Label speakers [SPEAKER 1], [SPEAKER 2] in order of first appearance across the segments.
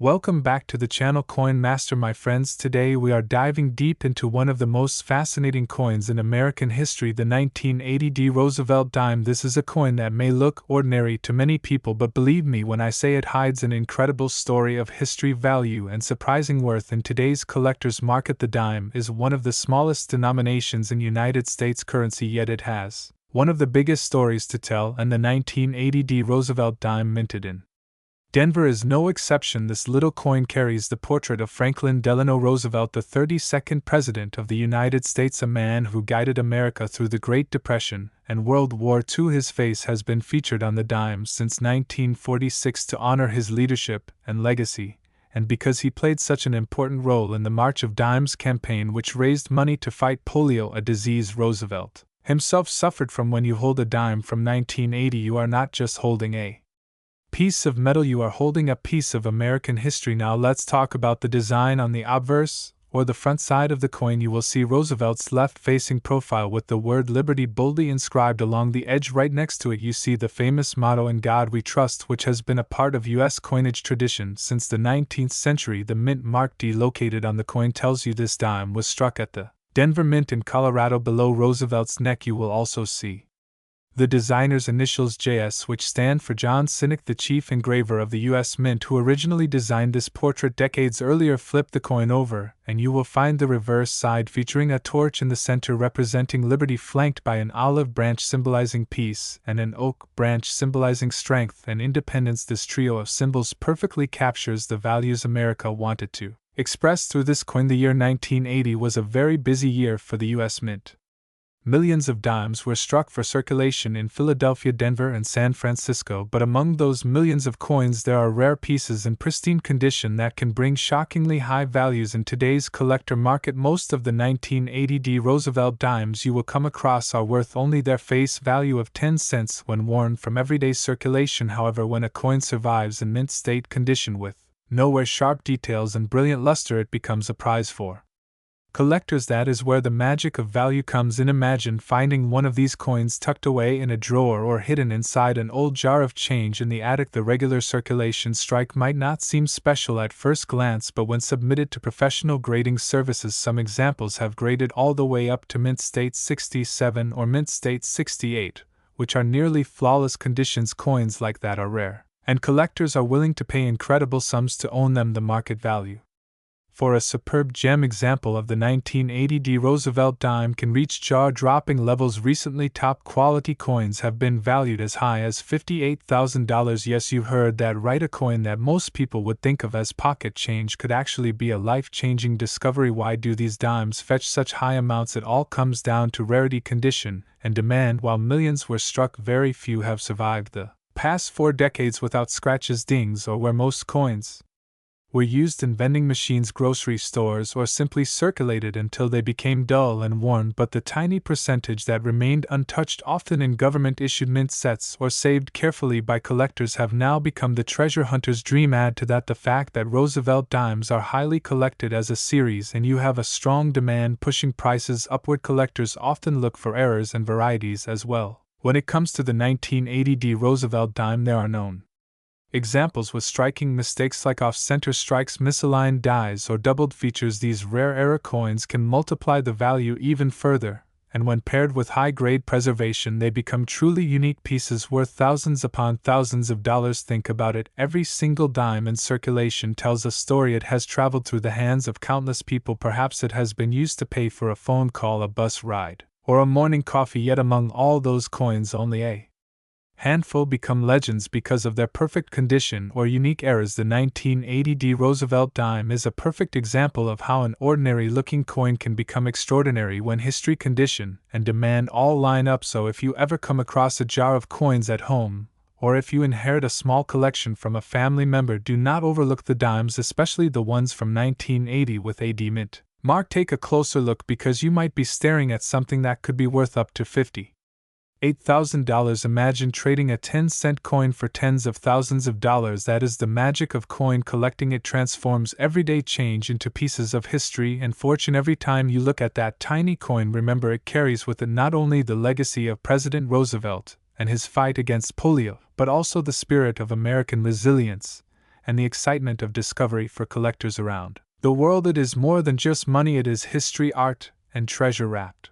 [SPEAKER 1] Welcome back to the channel Coin Master, my friends. Today we are diving deep into one of the most fascinating coins in American history, the 1980 Roosevelt dime. This is a coin that may look ordinary to many people, but believe me when I say it hides an incredible story of history, value, and surprising worth. In today's collector's market, the dime is one of the smallest denominations in United States currency, yet it has one of the biggest stories to tell, and the 1980 Roosevelt dime minted in Denver is no exception. This little coin carries the portrait of Franklin Delano Roosevelt, the 32nd President of the United States, a man who guided America through the Great Depression and World War II. His face has been featured on the dime since 1946 to honor his leadership and legacy, and because he played such an important role in the March of Dimes campaign, which raised money to fight polio, a disease Roosevelt himself suffered from. When you hold a dime from 1980, you are not just holding a piece of metal, you are holding a piece of American history. Now let's talk about the design. On the obverse, or the front side of the coin, you will see Roosevelt's left-facing profile with the word Liberty boldly inscribed along the edge. Right next to it you see the famous motto, "In God We Trust," which has been a part of U.S. coinage tradition since the 19th century. The mint mark D located on the coin tells you this dime was struck at the Denver Mint in Colorado. Below Roosevelt's neck you will also see the designer's initials JS, which stand for John Sinek, the chief engraver of the U.S. Mint, who originally designed this portrait decades earlier. Flip the coin over, and you will find the reverse side featuring a torch in the center representing liberty, flanked by an olive branch symbolizing peace and an oak branch symbolizing strength and independence. This trio of symbols perfectly captures the values America wanted to express through this coin. The year 1980 was a very busy year for the U.S. Mint. Millions of dimes were struck for circulation in Philadelphia, Denver, and San Francisco, but among those millions of coins there are rare pieces in pristine condition that can bring shockingly high values in today's collector market. Most of the 1980 Roosevelt dimes you will come across are worth only their face value of 10 cents when worn from everyday circulation. However, when a coin survives in mint state condition with nowhere sharp details and brilliant luster, it becomes a prize for collectors. That is where the magic of value comes in. Imagine finding one of these coins tucked away in a drawer or hidden inside an old jar of change in the attic. The regular circulation strike might not seem special at first glance, but when submitted to professional grading services, some examples have graded all the way up to mint state 67 or mint state 68, which are nearly flawless conditions. Coins like that are rare, and collectors are willing to pay incredible sums to own them. The market value for a superb gem example of the 1980 Roosevelt dime can reach jaw-dropping levels. Recently, top-quality coins have been valued as high as $58,000. Yes, you heard that right. A coin that most people would think of as pocket change could actually be a life-changing discovery. Why do these dimes fetch such high amounts? It all comes down to rarity, condition, and demand. While millions were struck, very few have survived the past 4 decades without scratches, dings, or where most coins were used in vending machines, grocery stores, or simply circulated until they became dull and worn. But the tiny percentage that remained untouched, often in government-issued mint sets or saved carefully by collectors, have now become the treasure hunter's dream. Add to that the fact that Roosevelt dimes are highly collected as a series, and you have a strong demand pushing prices upward. Collectors often look for errors and varieties as well. When it comes to the 1980 Roosevelt dime, there are known examples with striking mistakes like off-center strikes, misaligned dies, or doubled features. These rare error coins can multiply the value even further, and when paired with high-grade preservation, they become truly unique pieces worth thousands upon thousands of dollars. Think about it. Every single dime in circulation tells a story. It has traveled through the hands of countless people. Perhaps it has been used to pay for a phone call, a bus ride, or a morning coffee. Yet among all those coins, only a handful become legends because of their perfect condition or unique errors. The 1980 Roosevelt dime is a perfect example of how an ordinary-looking coin can become extraordinary when history, condition, and demand all line up. So if you ever come across a jar of coins at home, or if you inherit a small collection from a family member, do not overlook the dimes, especially the ones from 1980 with AD mint mark. Take a closer look, because you might be staring at something that could be worth up to $58,000. Imagine trading a 10-cent coin for tens of thousands of dollars. That is the magic of coin collecting. It transforms everyday change into pieces of history and fortune. Every time you look at that tiny coin, remember it carries with it not only the legacy of President Roosevelt and his fight against polio, but also the spirit of American resilience and the excitement of discovery for collectors around the world. It is more than just money, it is history, art, and treasure wrapped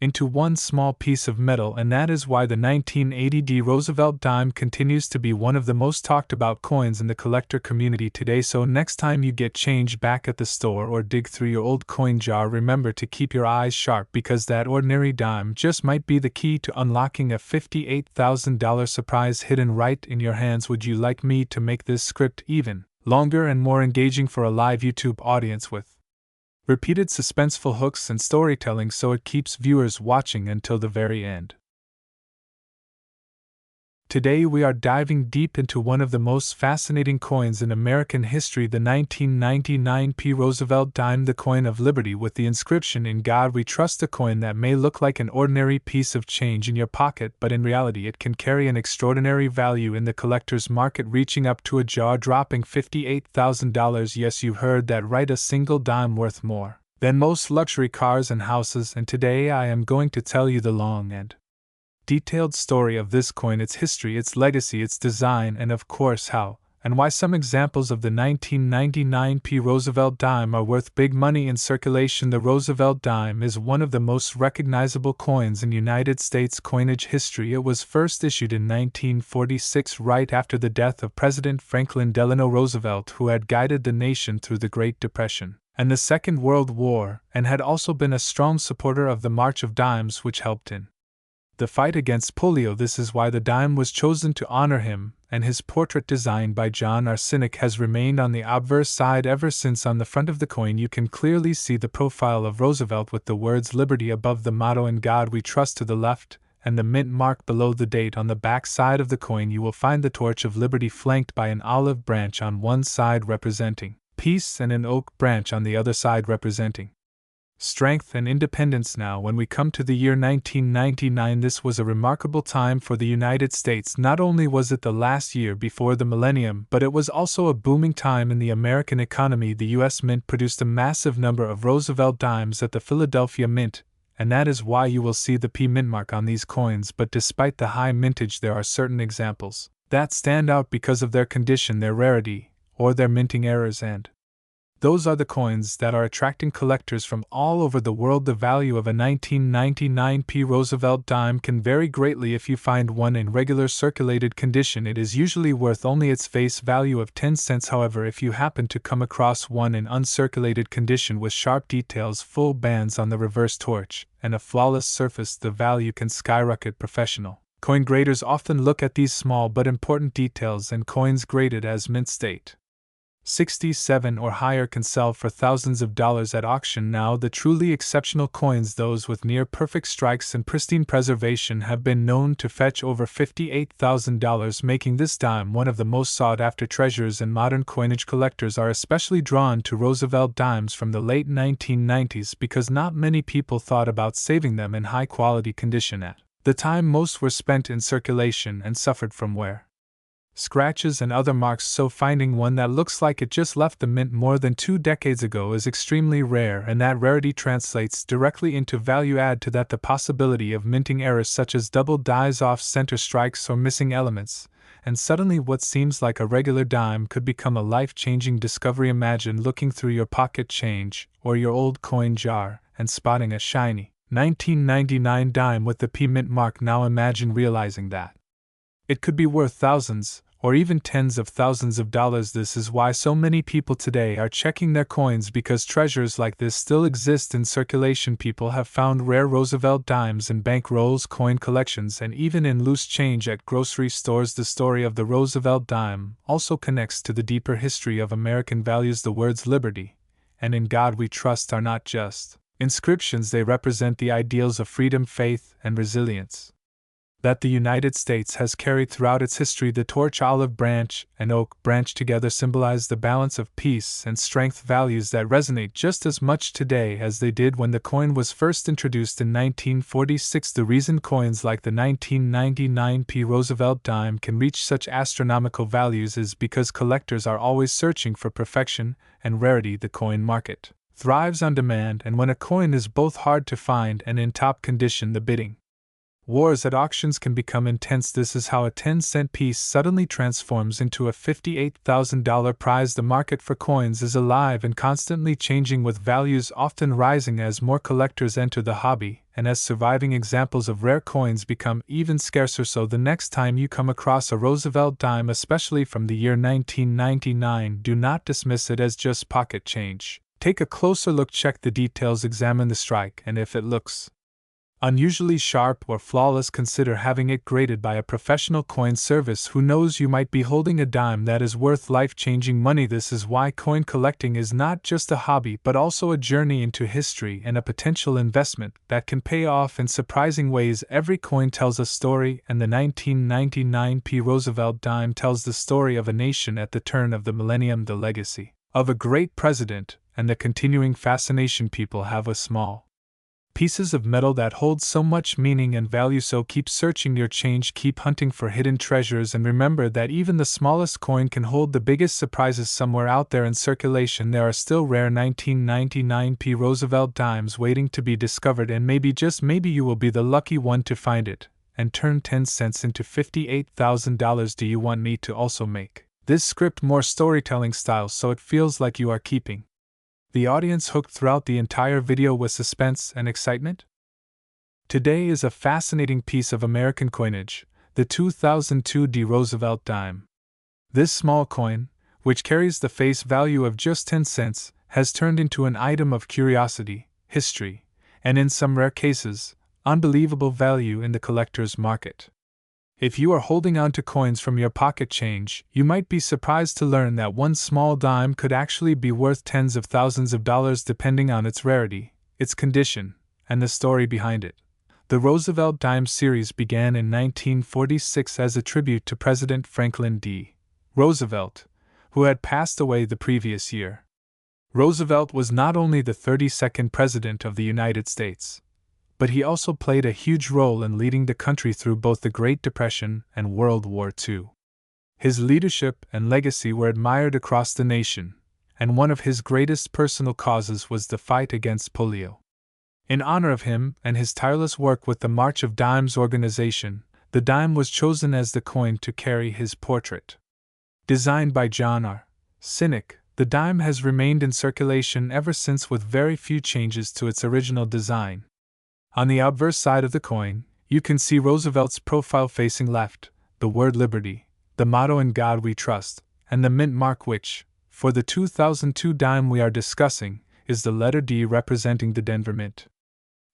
[SPEAKER 1] into one small piece of metal, and that is why the 1980 Roosevelt dime continues to be one of the most talked about coins in the collector community today. So next time you get change back at the store or dig through your old coin jar, remember to keep your eyes sharp, because that ordinary dime just might be the key to unlocking a $58,000 surprise hidden right in your hands. Would you like me to make this script even longer and more engaging for a live YouTube audience with repeated suspenseful hooks and storytelling so it keeps viewers watching until the very end? Today we are diving deep into one of the most fascinating coins in American history, the 1999 P. Roosevelt dime, the coin of liberty with the inscription "In God We Trust," a coin that may look like an ordinary piece of change in your pocket, but in reality it can carry an extraordinary value in the collector's market, reaching up to a jaw-dropping $58,000. Yes, you heard that right, a single dime worth more than most luxury cars and houses. And today I am going to tell you the long and detailed story of this coin, its history, its legacy, its design, and of course how and why some examples of the 1999 P. Roosevelt dime are worth big money in circulation. The Roosevelt dime is one of the most recognizable coins in United States coinage history. It was first issued in 1946, right after the death of President Franklin Delano Roosevelt, who had guided the nation through the Great Depression and the Second World War, and had also been a strong supporter of the March of Dimes, which helped in the fight against polio. This is why the dime was chosen to honor him, and his portrait, designed by John Arsenic, has remained on the obverse side ever since. On the front of the coin you can clearly see the profile of Roosevelt with the words "Liberty" above the motto "In God We Trust" to the left, and the mint mark below the date. On the back side of the coin you will find the torch of liberty flanked by an olive branch on one side representing peace and an oak branch on the other side representing strength and independence. Now, when we come to the year 1999, this was a remarkable time for the United States. Not only was it the last year before the millennium, but it was also a booming time in the American economy. The U.S. Mint produced a massive number of Roosevelt dimes at the Philadelphia Mint, and that is why you will see the P mint mark on these coins. But despite the high mintage, there are certain examples that stand out because of their condition, their rarity, or their minting errors, and those are the coins that are attracting collectors from all over the world. The value of a 1999 P. Roosevelt dime can vary greatly. If you find one in regular circulated condition, it is usually worth only its face value of 10 cents. However, if you happen to come across one in uncirculated condition with sharp details, full bands on the reverse torch, and a flawless surface, the value can skyrocket. Professional coin graders often look at these small but important details, and coins graded as mint state 67 or higher can sell for thousands of dollars at auction. Now, the truly exceptional coins, those with near-perfect strikes and pristine preservation, have been known to fetch over $58,000, making this dime one of the most sought-after treasures, and modern coinage collectors are especially drawn to Roosevelt dimes from the late 1990s because not many people thought about saving them in high-quality condition at the time. Most were spent in circulation and suffered from wear, scratches, and other marks, so finding one that looks like it just left the mint more than 2 decades ago is extremely rare, and that rarity translates directly into value. Add to that the possibility of minting errors such as double dies, off-center strikes, or missing elements, and suddenly what seems like a regular dime could become a life-changing discovery. Imagine looking through your pocket change or your old coin jar and spotting a shiny 1999 dime with the P mint mark. Now imagine realizing that it could be worth thousands, or even tens of thousands of dollars. This is why so many people today are checking their coins, because treasures like this still exist in circulation. People have found rare Roosevelt dimes in bank rolls, coin collections, and even in loose change at grocery stores. The story of the Roosevelt dime also connects to the deeper history of American values. The words "liberty" and "In God We Trust" are not just inscriptions, they represent the ideals of freedom, faith, and resilience that the United States has carried throughout its history. The torch, olive branch, and oak branch together symbolize the balance of peace and strength, values that resonate just as much today as they did when the coin was first introduced in 1946. The reason coins like the 1999 P. Roosevelt dime can reach such astronomical values is because collectors are always searching for perfection and rarity. The coin market thrives on demand, and when a coin is both hard to find and in top condition, the bidding Wars at auctions can become intense. This is how a 10-cent piece suddenly transforms into a $58,000 prize. The market for coins is alive and constantly changing, with values often rising as more collectors enter the hobby, and as surviving examples of rare coins become even scarcer. So the next time you come across a Roosevelt dime, especially from the year 1999, do not dismiss it as just pocket change. Take a closer look, check the details, examine the strike, and if it looks unusually sharp or flawless, consider having it graded by a professional coin service. Who knows, you might be holding a dime that is worth life-changing money. This is why coin collecting is not just a hobby but also a journey into history and a potential investment that can pay off in surprising ways. Every coin tells a story, and the 1999 Roosevelt dime tells the story of a nation at the turn of the millennium, the legacy of a great president, and the continuing fascination people have with small pieces of metal that hold so much meaning and value. So keep searching your change, keep hunting for hidden treasures, and remember that even the smallest coin can hold the biggest surprises. Somewhere out there in circulation there are still rare 1999 Roosevelt dimes waiting to be discovered, and maybe, just maybe, you will be the lucky one to find it and turn 10 cents into $58,000. Do you want me to also make this script more storytelling style so it feels like you are keeping the audience hooked throughout the entire video with suspense and excitement? Today is a fascinating piece of American coinage, the 2002 Roosevelt dime. This small coin, which carries the face value of just 10 cents, has turned into an item of curiosity, history, and in some rare cases, unbelievable value in the collector's market. If you are holding on to coins from your pocket change, you might be surprised to learn that one small dime could actually be worth tens of thousands of dollars depending on its rarity, its condition, and the story behind it. The Roosevelt dime series began in 1946 as a tribute to President Franklin D. Roosevelt, who had passed away the previous year. Roosevelt was not only the 32nd President of the United States, but he also played a huge role in leading the country through both the Great Depression and World War II. His leadership and legacy were admired across the nation, and one of his greatest personal causes was the fight against polio. In honor of him and his tireless work with the March of Dimes organization, the dime was chosen as the coin to carry his portrait. Designed by John R. Sinek, the dime has remained in circulation ever since with very few changes to its original design. On the obverse side of the coin, you can see Roosevelt's profile facing left, the word Liberty, the motto In God We Trust, and the mint mark, which, for the 2002 dime we are discussing, is the letter D representing the Denver Mint.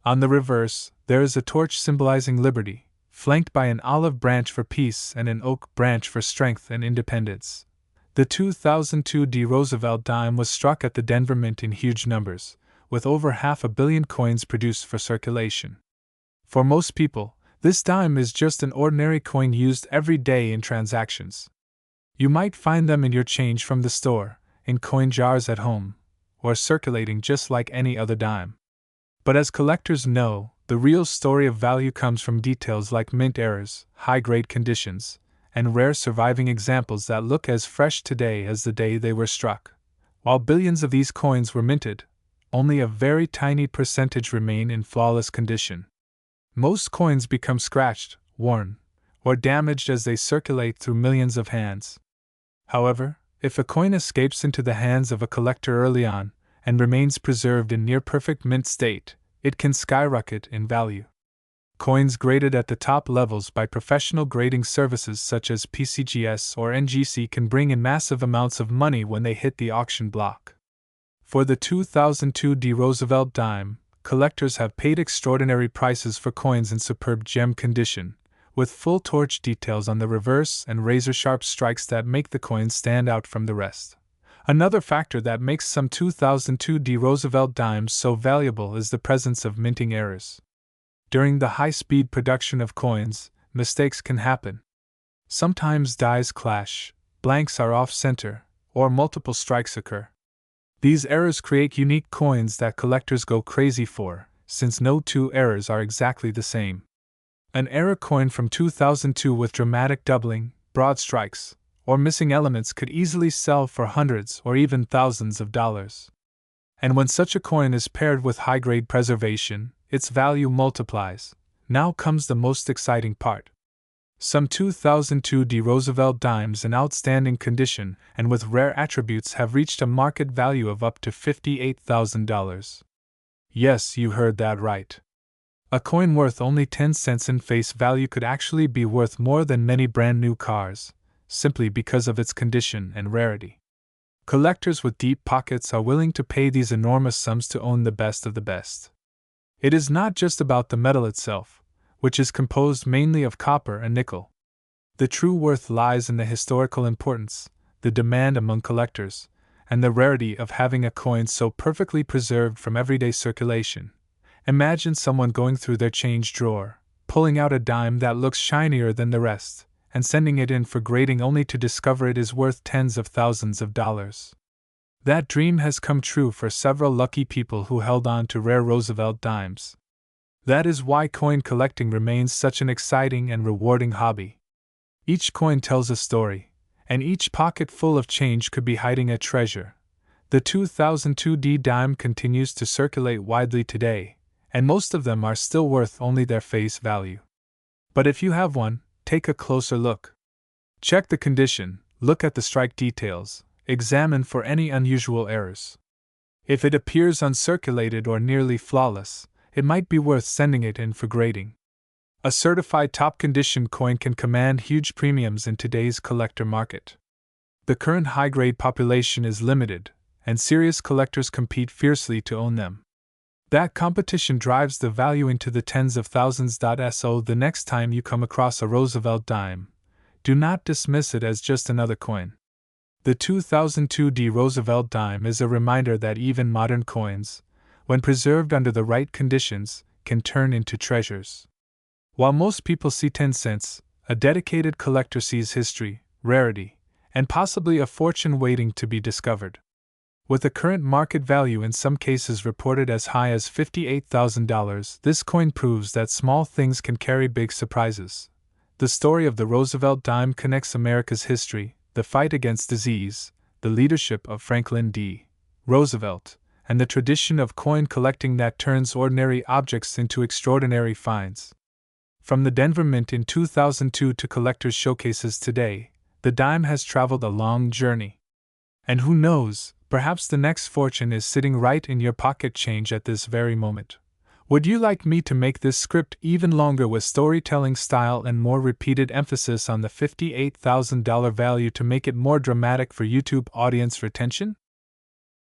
[SPEAKER 1] On the reverse, there is a torch symbolizing liberty, flanked by an olive branch for peace and an oak branch for strength and independence. The 2002 Roosevelt dime was struck at the Denver Mint in huge numbers, with over 500 million coins produced for circulation. For most people, this dime is just an ordinary coin used every day in transactions. You might find them in your change from the store, in coin jars at home, or circulating just like any other dime. But as collectors know, the real story of value comes from details like mint errors, high-grade conditions, and rare surviving examples that look as fresh today as the day they were struck. While billions of these coins were minted, only a very tiny percentage remain in flawless condition. Most coins become scratched, worn, or damaged as they circulate through millions of hands. However, if a coin escapes into the hands of a collector early on, and remains preserved in near-perfect mint state, it can skyrocket in value. Coins graded at the top levels by professional grading services such as PCGS or NGC can bring in massive amounts of money when they hit the auction block. For the 2002 Roosevelt dime, collectors have paid extraordinary prices for coins in superb gem condition, with full torch details on the reverse and razor-sharp strikes that make the coin stand out from the rest. Another factor that makes some 2002 Roosevelt dimes so valuable is the presence of minting errors. During the high-speed production of coins, mistakes can happen. Sometimes dies clash, blanks are off-center, or multiple strikes occur. These errors create unique coins that collectors go crazy for, since no two errors are exactly the same. An error coin from 2002 with dramatic doubling, broad strikes, or missing elements could easily sell for hundreds or even thousands of dollars. And when such a coin is paired with high-grade preservation, its value multiplies, Now comes the most exciting part. Some 2002 D. Roosevelt dimes in outstanding condition and with rare attributes have reached a market value of up to $58,000. Yes, you heard that right. A coin worth only 10 cents in face value could actually be worth more than many brand new cars, simply because of its condition and rarity. Collectors with deep pockets are willing to pay these enormous sums to own the best of the best. It is not just about the metal itself, which is composed mainly of copper and nickel. The true worth lies in the historical importance, the demand among collectors, and the rarity of having a coin so perfectly preserved from everyday circulation. Imagine someone going through their change drawer, pulling out a dime that looks shinier than the rest, and sending it in for grading only to discover it is worth tens of thousands of dollars. That dream has come true for several lucky people who held on to rare Roosevelt dimes. That is why coin collecting remains such an exciting and rewarding hobby. Each coin tells a story, and each pocket full of change could be hiding a treasure. The 2002 D dime continues to circulate widely today, and most of them are still worth only their face value. But if you have one, take a closer look. Check the condition, look at the strike details, examine for any unusual errors. If it appears uncirculated or nearly flawless, it might be worth sending it in for grading. A certified top-condition coin can command huge premiums in today's collector market. The current high-grade population is limited, and serious collectors compete fiercely to own them. That competition drives the value into the tens of thousands. So the next time you come across a Roosevelt dime, do not dismiss it as just another coin. The 2002 D. Roosevelt dime is a reminder that even modern coins, when preserved under the right conditions, can turn into treasures. While most people see 10 cents, a dedicated collector sees history, rarity, and possibly a fortune waiting to be discovered. With a current market value in some cases reported as high as $58,000, this coin proves that small things can carry big surprises. The story of the Roosevelt dime connects America's history, the fight against disease, the leadership of Franklin D. Roosevelt, and the tradition of coin collecting that turns ordinary objects into extraordinary finds. From the Denver Mint in 2002 to collectors' showcases today, the dime has traveled a long journey. And who knows, perhaps the next fortune is sitting right in your pocket change at this very moment. Would you like me to make this script even longer with storytelling style and more repeated emphasis on the $58,000 value to make it more dramatic for YouTube audience retention?